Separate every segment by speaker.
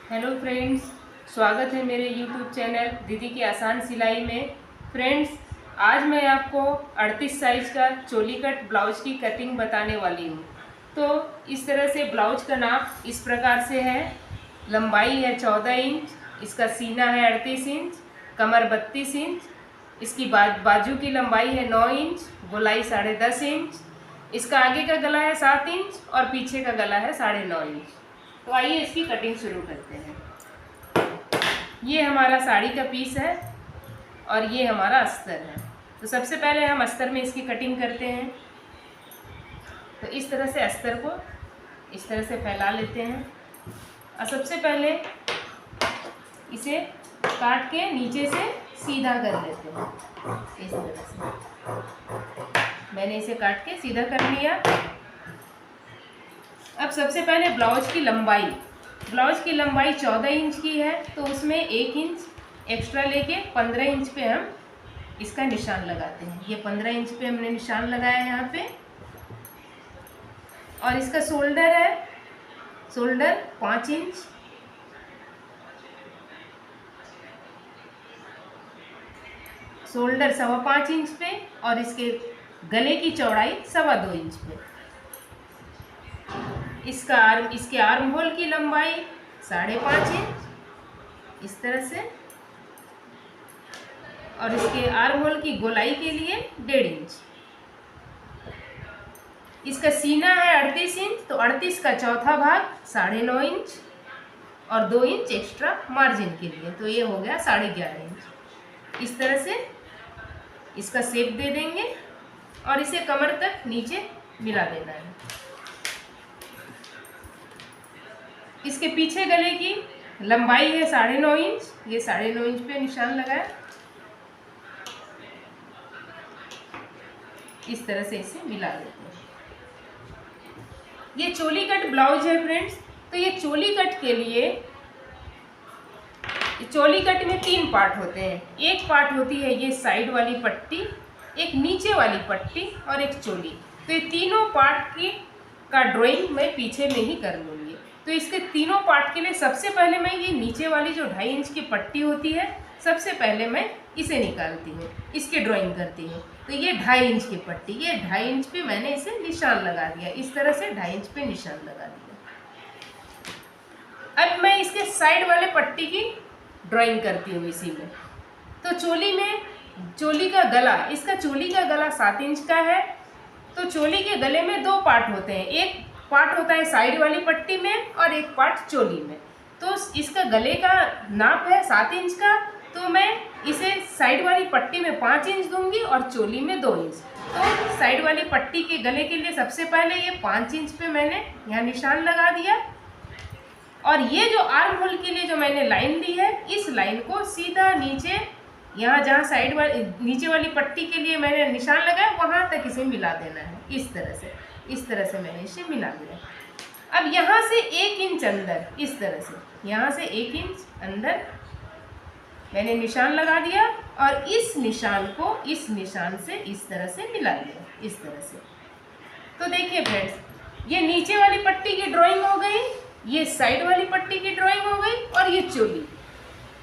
Speaker 1: Hello friends, स्वागत है मेरे यूट्यूब चैनल दीदी की आसान सिलाई में। फ्रेंड्स, आज मैं आपको 38 साइज का चोली कट ब्लाउज की कटिंग बताने वाली हूँ। तो इस तरह से ब्लाउज का नाप इस प्रकार से है। लंबाई है 14 इंच, इसका सीना है 38 इंच, कमर 32 इंच, इसकी बाजू की लंबाई है 9 इंच, गोलाई 10.5 इंच, इसका आगे का गला है 7 इंच और पीछे का गला है 9.5 इंच। तो आइए इसकी कटिंग शुरू करते हैं। ये हमारा साड़ी का पीस है और ये हमारा अस्तर है। तो सबसे पहले हम अस्तर में इसकी कटिंग करते हैं। तो इस तरह से अस्तर को इस तरह से फैला लेते हैं और सबसे पहले इसे काट के नीचे से सीधा कर लेते हैं। इस तरह से मैंने इसे काट के सीधा कर लिया। अब सबसे पहले ब्लाउज की लंबाई 14 इंच की है, तो उसमें 1 इंच एक्स्ट्रा लेके 15 इंच पे हम इसका निशान लगाते हैं। ये 15 इंच पे हमने निशान लगाया है यहाँ पे। और इसका शोल्डर है 5 इंच, शोल्डर 5.25 इंच पे और इसके गले की चौड़ाई 2.25 इंच पे। इसके आर्म होल की लंबाई 5.5 इंच इस तरह से, और इसके आर्म होल की गोलाई के लिए 1.5 इंच। इसका सीना है 38 इंच, तो 38 का चौथा भाग 9.5 इंच और 2 इंच एक्स्ट्रा मार्जिन के लिए, तो ये हो गया 11.5 इंच। इस तरह से इसका शेप दे देंगे और इसे कमर तक नीचे मिला देना है। इसके पीछे गले की लंबाई है 9.5 इंच, ये 9.5 इंच पे निशान लगाया। इस तरह से इसे मिला देते हैं। ये चोली कट ब्लाउज है फ्रेंड्स। तो ये चोली कट के लिए, चोली कट में 3 पार्ट होते हैं। एक पार्ट होती है ये साइड वाली पट्टी, एक नीचे वाली पट्टी और एक चोली। तो ये तीनों पार्ट का ड्राइंग मैं पीछे में ही कर लूँगी। तो इसके तीनों पार्ट के लिए सबसे पहले मैं ये नीचे वाली जो 2.5 इंच की पट्टी होती है, सबसे पहले मैं इसे निकालती हूँ, इसके ड्राइंग करती हूँ। तो ये 2.5 इंच की पट्टी, ये 2.5 इंच पे मैंने इसे निशान लगा दिया। इस तरह से 2.5 इंच पे निशान लगा दिया। अब मैं इसके साइड वाले पट्टी की ड्राइंग करती हूँ इसी में। तो चोली का गला, इसका चोली का गला 7 इंच का है। तो चोली के गले में 2 पार्ट होते हैं, एक पार्ट होता है साइड वाली पट्टी में और एक पार्ट चोली में। तो इसका गले का नाप है 7 इंच का, तो मैं इसे साइड वाली पट्टी में 5 इंच दूंगी और चोली में 2 इंच। तो साइड वाली पट्टी के गले के लिए सबसे पहले ये 5 इंच पे मैंने यहाँ निशान लगा दिया। और ये जो आर्म होल के लिए जो मैंने लाइन ली है, इस लाइन को सीधा नीचे, यहाँ जहाँ साइड वाली नीचे वाली पट्टी के लिए मैंने निशान लगाया, वहाँ तक इसे मिला देना है। इस तरह से मैंने इसे मिला दिया। अब यहाँ से 1 इंच अंदर, इस तरह से यहाँ से 1 इंच अंदर मैंने निशान लगा दिया और इस निशान को इस निशान से इस तरह से मिला दिया। इस तरह से। तो देखिए फ्रेंड्स, ये नीचे वाली पट्टी की ड्राइंग हो गई, ये साइड वाली पट्टी की ड्राइंग हो गई और ये चोली।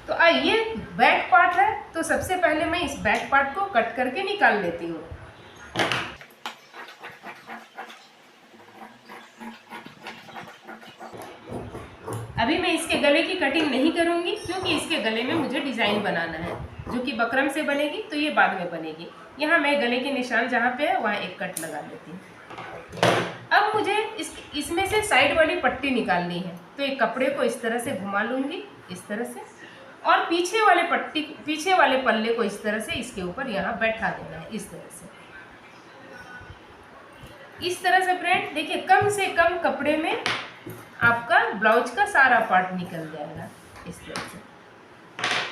Speaker 1: तो ये बैक पार्ट है, तो सबसे पहले मैं इस बैक पार्ट को कट करके निकाल लेती हूँ। अभी मैं इसके गले की कटिंग नहीं करूँगी, क्योंकि इसके गले में मुझे डिज़ाइन बनाना है जो कि बकरम से बनेगी, तो ये बाद में बनेगी। यहाँ मैं गले के निशान जहाँ पे है वहाँ एक कट लगा लेती हूँ। अब मुझे इसमें से साइड वाली पट्टी निकालनी है, तो एक कपड़े को इस तरह से घुमा लूँगी, इस तरह से, और पीछे वाले पल्ले को इस तरह से इसके ऊपर यहाँ बैठा देना है। इस तरह से फ्रेंड देखिए, कम से कम कपड़े में आपका ब्लाउज का सारा पार्ट निकल जाएगा इस तरह से।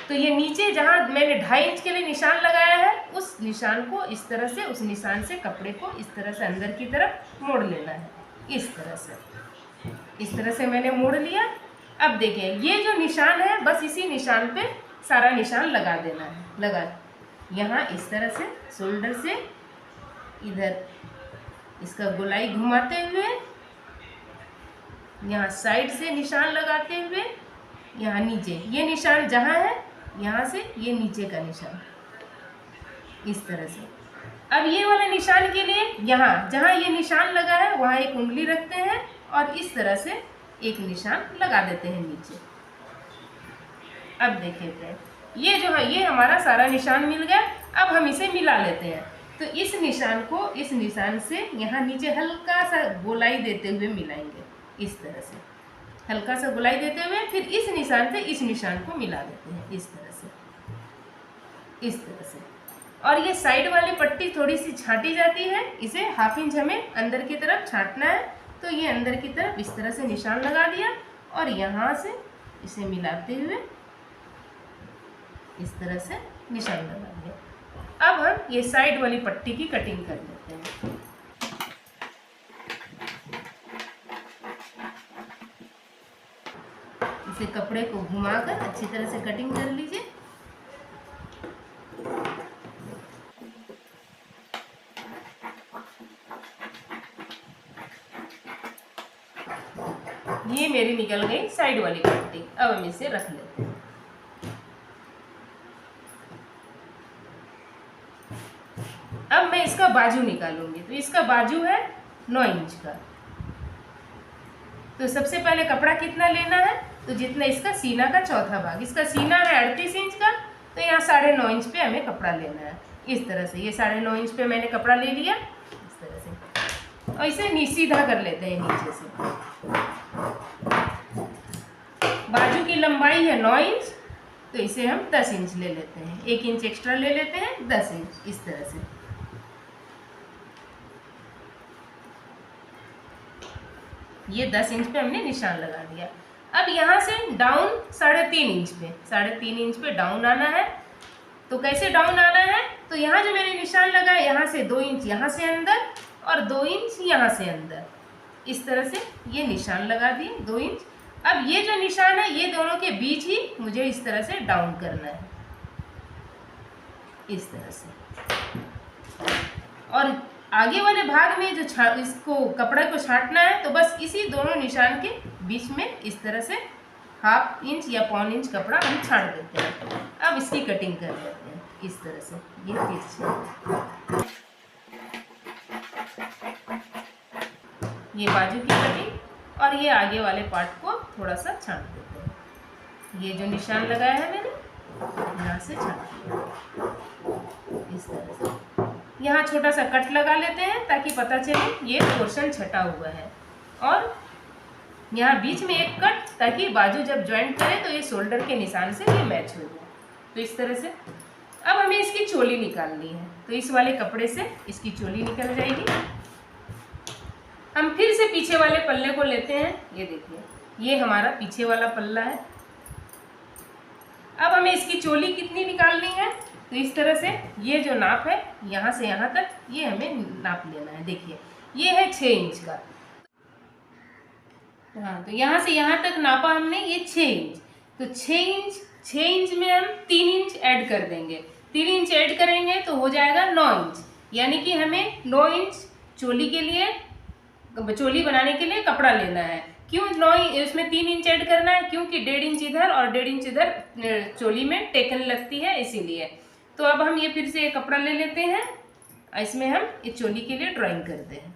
Speaker 1: तो ये नीचे जहाँ मैंने 2.5 इंच के लिए निशान लगाया है, उस निशान को इस तरह से, उस निशान से कपड़े को इस तरह से अंदर की तरफ मोड़ लेना है। इस तरह से मैंने मोड़ लिया। अब देखिए, ये जो निशान है, बस इसी निशान पे सारा निशान लगा देना है। यहाँ इस तरह से शोल्डर से इधर इसका गोलाई घुमाते हुए, यहाँ साइड से निशान लगाते हुए यहाँ नीचे ये निशान जहाँ है, यहाँ से ये नीचे का निशान, इस तरह से। अब ये वाले निशान के लिए यहाँ जहाँ ये निशान लगा है वहाँ एक उंगली रखते हैं और इस तरह से एक निशान लगा देते हैं नीचे। अब देखिए फ्रेंड, ये जो है ये हमारा सारा निशान मिल गया। अब हम इसे मिला लेते हैं। तो इस निशान को इस निशान से यहाँ नीचे हल्का सा गोलाई देते हुए मिलाएंगे, इस तरह से हल्का सा गोलाई देते हुए फिर इस निशान से इस निशान को मिला देते हैं, इस तरह से, इस तरह से। और ये साइड वाली पट्टी थोड़ी सी छांटी जाती है, इसे 1/2 इंच हमें अंदर की तरफ छांटना है। तो ये अंदर की तरफ इस तरह से निशान लगा दिया और यहाँ से इसे मिलाते हुए इस तरह से निशान लगा दिया। अब हम ये साइड वाली पट्टी की कटिंग कर लेते हैं। इसे कपड़े को घुमाकर अच्छी तरह से कटिंग कर लीजिए। ये मेरी निकल गई साइड वाली पट्टी। अब हम इसे रख लेते हैं। अब मैं इसका बाजू निकालूंगी। तो इसका बाजू है 9 इंच का। तो सबसे पहले कपड़ा कितना लेना है, तो जितना इसका सीना का चौथा भाग, इसका सीना है 38 इंच का, तो यहाँ 9.5 इंच पे हमें कपड़ा लेना है। इस तरह से ये 9.5 इंच पे मैंने कपड़ा ले लिया, इस तरह से। और इसे सीधा कर लेते हैं नीचे से। बाजू की लंबाई है 9 इंच, तो इसे हम 10 इंच ले लेते हैं। 1 इंच एक्स्ट्रा ले लेते हैं, 10 इंच, इस तरह से। ये 10 इंच पे हमने निशान लगा दिया। अब यहाँ से डाउन 3.5 इंच पे, 3.5 इंच पे डाउन आना है। तो कैसे डाउन आना है, तो यहाँ जो मैंने निशान लगाया यहाँ से 2 इंच यहाँ से अंदर और 2 इंच यहाँ से अंदर, इस तरह से ये निशान लगा दिए 2 इंच। अब ये जो निशान है ये दोनों के बीच ही मुझे इस तरह से डाउन करना है, इस तरह से। और आगे वाले भाग में जो इसको कपड़े को छांटना है, तो बस इसी दोनों निशान के बीच में इस तरह से 1/2 इंच या 1/4 इंच कपड़ा हम छांट देते हैं। अब इसकी कटिंग कर लेते हैं, इस तरह से। ये तिरछी, ये बाजू की कटिंग और ये आगे वाले पार्ट को थोड़ा सा छांट देते हैं। ये जो निशान लगाया है मैंने यहाँ से छांट दिया, इस तरह से। यहाँ छोटा सा कट लगा लेते हैं ताकि पता चले ये पोर्शन छटा हुआ है। और यहाँ बीच में एक कट, ताकि बाजू जब ज्वाइंट करें तो ये शोल्डर के निशान से ये मैच हो जाए। तो इस तरह से अब हमें इसकी चोली निकालनी है। तो इस वाले कपड़े से इसकी चोली निकल जाएगी। हम फिर से पीछे वाले पल्ले को लेते हैं। ये देखिए, ये हमारा पीछे वाला पल्ला है। अब हमें इसकी चोली कितनी निकालनी है, तो इस तरह से ये जो नाप है यहाँ से यहाँ तक, ये हमें नाप लेना है। देखिए ये है 6 इंच का। हाँ, तो यहाँ से यहाँ तक नापा हमने, ये 6 इंच। तो 6 इंच में हम 3 इंच ऐड कर देंगे। 3 इंच ऐड करेंगे तो हो जाएगा 9 इंच। यानी कि हमें 9 इंच चोली के लिए, चोली बनाने के लिए कपड़ा लेना है। क्यों 9 इसमें 3 इंच ऐड करना है, क्योंकि 1.5 इंच इधर और 1.5 इंच इधर चोली में टेकन लगती है, इसीलिए। तो अब हम ये फिर से ये कपड़ा ले लेते हैं। इसमें हम इस चोली के लिए ड्राइंग करते हैं,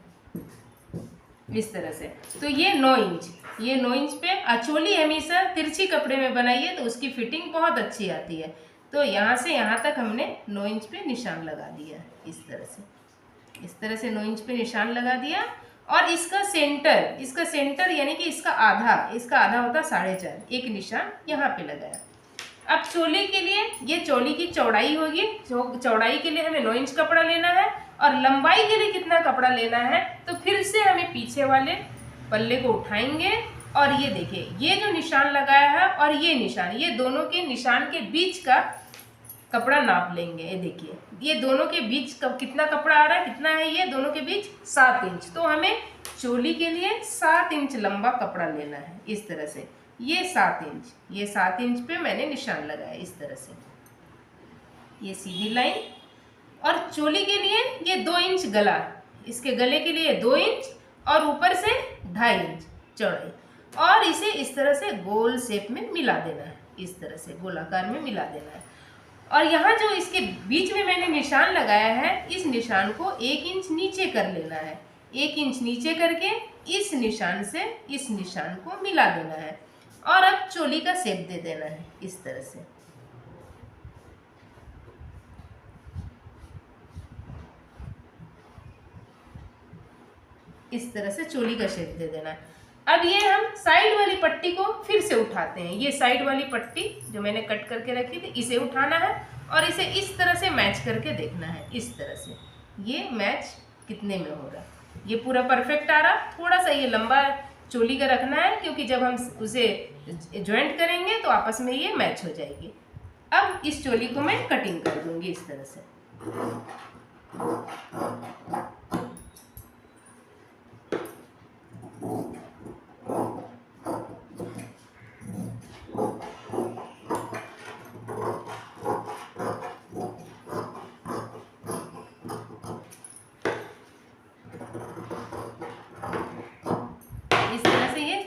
Speaker 1: इस तरह से। तो ये 9 इंच, ये 9 इंच पे चोली हमेशा तिरछी कपड़े में बनाइए तो उसकी फिटिंग बहुत अच्छी आती है। तो यहाँ से यहाँ तक हमने 9 इंच पे निशान लगा दिया, इस तरह से। इस तरह से 9 इंच पे निशान लगा दिया। और इसका सेंटर यानी कि इसका आधा होता 4.5, एक निशान यहाँ पे लगाया। अब चोली के लिए, ये चोली की चौड़ाई होगी। चौड़ाई के लिए हमें 9 इंच कपड़ा लेना है और लंबाई के लिए कितना कपड़ा लेना है, तो फिर से हमें पीछे वाले पल्ले को उठाएंगे और ये देखिए, ये जो निशान लगाया है और ये निशान, ये दोनों के निशान के बीच का कपड़ा नाप लेंगे। ये देखिए, ये दोनों के बीच कितना कपड़ा आ रहा है, कितना है ये दोनों के बीच 7 इंच। तो हमें चोली के लिए 7 इंच लंबा कपड़ा लेना है, इस तरह से। ये 7 इंच, ये 7 इंच पे मैंने निशान लगाया, इस तरह से। ये सीधी लाइन। और चोली के लिए ये 2 इंच गला, इसके गले के लिए 2 इंच और ऊपर से 2.5 इंच चौड़ाई। और इसे इस तरह से गोल शेप में मिला देना है, इस तरह से गोलाकार में मिला देना है। और यहाँ जो इसके बीच में मैंने निशान लगाया है, इस निशान को 1 इंच नीचे कर लेना है। 1 इंच नीचे करके इस निशान से इस निशान को मिला देना है और अब चोली का शेप दे देना है इस तरह से। इस तरह से चोली का शेप दे देना है। अब ये हम साइड वाली पट्टी को फिर से उठाते हैं। ये साइड वाली पट्टी जो मैंने कट करके रखी थी, इसे उठाना है और इसे इस तरह से मैच करके देखना है, इस तरह से ये मैच कितने में हो रहा है। ये पूरा परफेक्ट आ रहा। थोड़ा सा ये लंबा चोली का रखना है क्योंकि जब हम उसे ज्वाइंट करेंगे तो आपस में ये मैच हो जाएगी। अब इस चोली को मैं कटिंग कर दूंगी इस तरह से।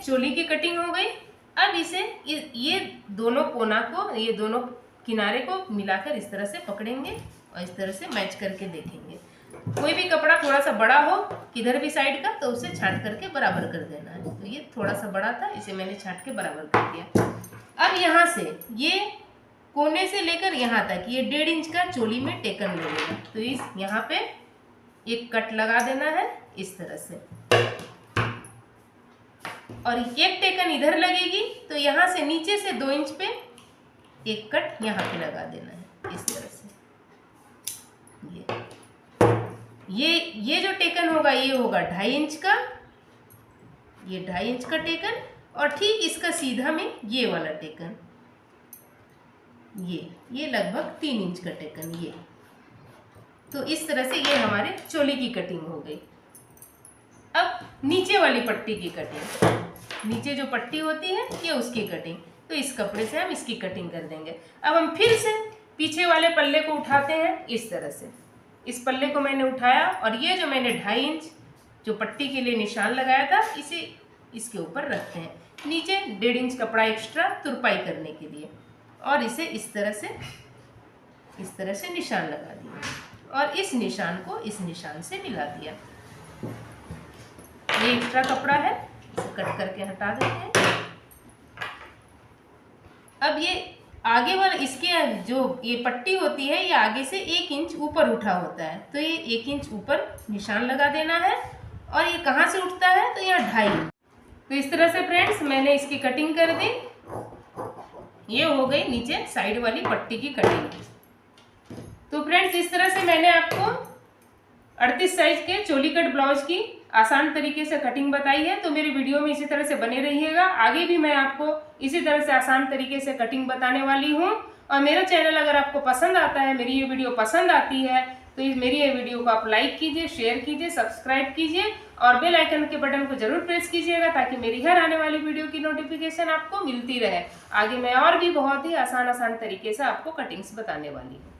Speaker 1: चोली की कटिंग हो गई। अब इसे ये दोनों कोना को, ये दोनों किनारे को मिलाकर इस तरह से पकड़ेंगे और इस तरह से मैच करके देखेंगे। कोई भी कपड़ा थोड़ा सा बड़ा हो किधर भी साइड का तो उसे छांट करके बराबर कर देना है। तो ये थोड़ा सा बड़ा था, इसे मैंने छांट के बराबर कर दिया। अब यहाँ से ये कोने से लेकर यहाँ तक ये 1.5 इंच का चोली में टेकन लगेगा। तो इस यहाँ पे एक कट लगा देना है इस तरह से और एक टेकन इधर लगेगी। तो यहाँ से नीचे से 2 इंच पे एक कट यहाँ पे लगा देना है इस तरह से। ये जो टेकन होगा ये होगा 2.5 इंच का, ये 2.5 इंच का टेकन और ठीक इसका सीधा में ये वाला टेकन, ये लगभग 3 इंच का टेकन ये। तो इस तरह से ये हमारे चोली की कटिंग हो गई। अब नीचे वाली पट्टी की कटिंग, नीचे जो पट्टी होती है ये उसकी कटिंग। तो इस कपड़े से हम इसकी कटिंग कर देंगे। अब हम फिर से पीछे वाले पल्ले को उठाते हैं इस तरह से। इस पल्ले को मैंने उठाया और ये जो मैंने 2.5 इंच जो पट्टी के लिए निशान लगाया था इसे इसके ऊपर रखते हैं। नीचे 1.5 इंच कपड़ा एक्स्ट्रा तुरपाई करने के लिए और इसे इस तरह से निशान लगा दिया और इस निशान को इस निशान से मिला दिया। ये एक्स्ट्रा कपड़ा है, इसे कट करके हटा देते हैं। अब ये आगे वाला इसके जो ये पट्टी होती है ये आगे से 1 इंच ऊपर उठा होता है। तो ये 1 इंच ऊपर निशान लगा देना है और ये कहाँ से उठता है तो यहाँ 2.5। तो इस तरह से फ्रेंड्स मैंने इसकी कटिंग कर दी। ये हो गई नीचे साइड वाली पट्टी की कटिंग। तो फ्रेंड्स इस तरह से मैंने आपको 38 साइज के चोली कट ब्लाउज की आसान तरीके से कटिंग बताई है। तो मेरे वीडियो में इसी तरह से बने रहिएगा। आगे भी मैं आपको इसी तरह से आसान तरीके से कटिंग बताने वाली हूँ। और मेरा चैनल अगर आपको पसंद आता है, मेरी ये वीडियो पसंद आती है तो मेरी ये वीडियो को आप लाइक कीजिए, शेयर कीजिए, सब्सक्राइब कीजिए और बेल आइकन के बटन को जरूर प्रेस कीजिएगा ताकि मेरी हर आने वाली वीडियो की नोटिफिकेशन आपको मिलती रहे। आगे मैं और भी बहुत ही आसान तरीके से आपको कटिंग्स बताने वाली हूँ।